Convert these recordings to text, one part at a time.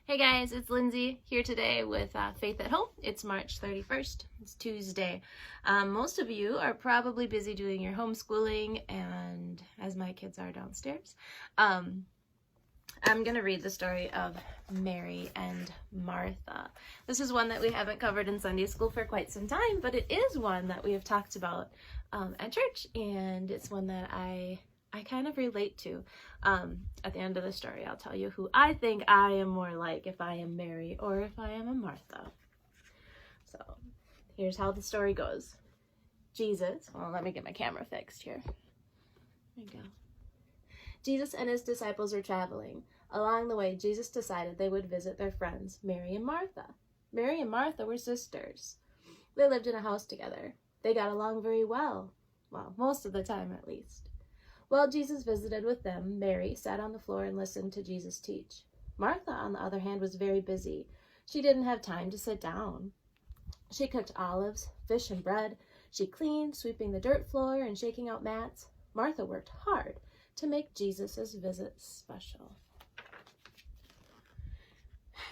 Hey guys, it's Lindsay here today with Faith at Home. It's March 31st. It's Tuesday. Most of you are probably busy doing your homeschooling, and as my kids are downstairs, I'm going to read the story of Mary and Martha. This is one that we haven't covered in Sunday school for quite some time, but it is one that we have talked about at church, and it's one that I kind of relate to. At the end of the story, I'll tell you who I think I am more like, if I am Mary or if I am a Martha. So here's how the story goes. Jesus, well, let me get my camera fixed here. There you go. Jesus and his disciples are traveling. Along the way, Jesus decided they would visit their friends, Mary and Martha. Mary and Martha were sisters. They lived in a house together. They got along very well. Well, most of the time at least. While Jesus visited with them, Mary sat on the floor and listened to Jesus teach. Martha, on the other hand, was very busy. She didn't have time to sit down. She cooked olives, fish, and bread. She cleaned, sweeping the dirt floor and shaking out mats. Martha worked hard to make Jesus' visit special.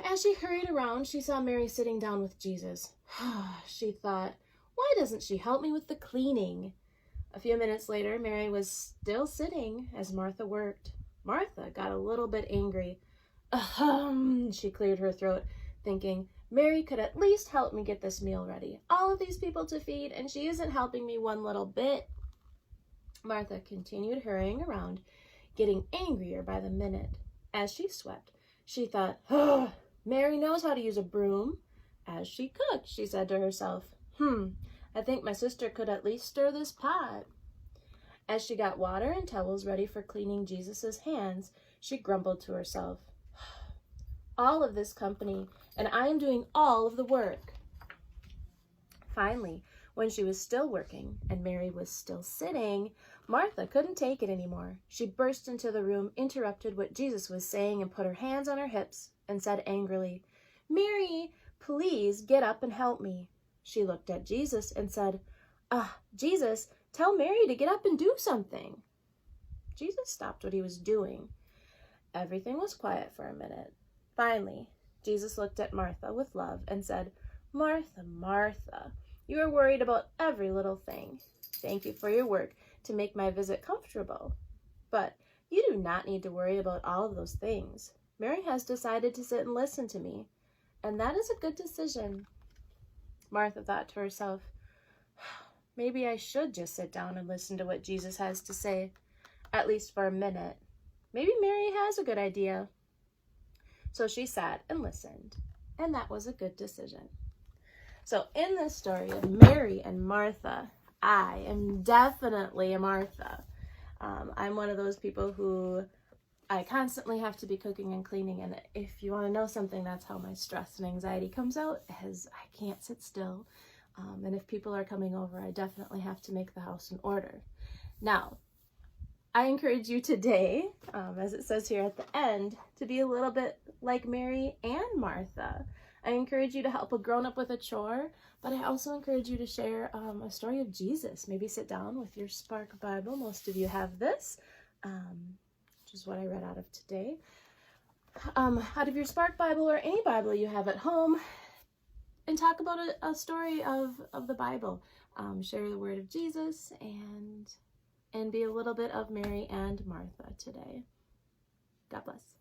As she hurried around, she saw Mary sitting down with Jesus. She thought, why doesn't she help me with the cleaning? A few minutes later, Mary was still sitting as Martha worked. Martha got a little bit angry. She cleared her throat, thinking, Mary could at least help me get this meal ready. All of these people to feed, and she isn't helping me one little bit. Martha continued hurrying around, getting angrier by the minute. As she swept, she thought, Mary knows how to use a broom. As she cooked, she said to herself, I think my sister could at least stir this pot. As she got water and towels ready for cleaning Jesus' hands, she grumbled to herself, all of this company, and I am doing all of the work. Finally, when she was still working and Mary was still sitting, Martha couldn't take it anymore. She burst into the room, interrupted what Jesus was saying, and put her hands on her hips and said angrily, Mary, please get up and help me. She looked at Jesus and said, Jesus, tell Mary to get up and do something. Jesus stopped what he was doing. Everything was quiet for a minute. Finally, Jesus looked at Martha with love and said, Martha, Martha, you are worried about every little thing. Thank you for your work to make my visit comfortable. But you do not need to worry about all of those things. Mary has decided to sit and listen to me, and that is a good decision. Martha thought to herself, maybe I should just sit down and listen to what Jesus has to say, at least for a minute. Maybe Mary has a good idea. So she sat and listened, and that was a good decision. So in this story of Mary and Martha, I am definitely a Martha. I'm one of those people who I constantly have to be cooking and cleaning, and if you want to know something, that's how my stress and anxiety comes out, as I can't sit still. And if people are coming over, I definitely have to make the house in order. Now, I encourage you today, as it says here at the end, to be a little bit like Mary and Martha. I encourage you to help a grown-up with a chore, but I also encourage you to share a story of Jesus. Maybe sit down with your Spark Bible. Most of you have this. Which is what I read out of today. Out of your Spark Bible or any Bible you have at home, and talk about a story of the Bible. Share the word of Jesus and be a little bit of Mary and Martha today. God bless.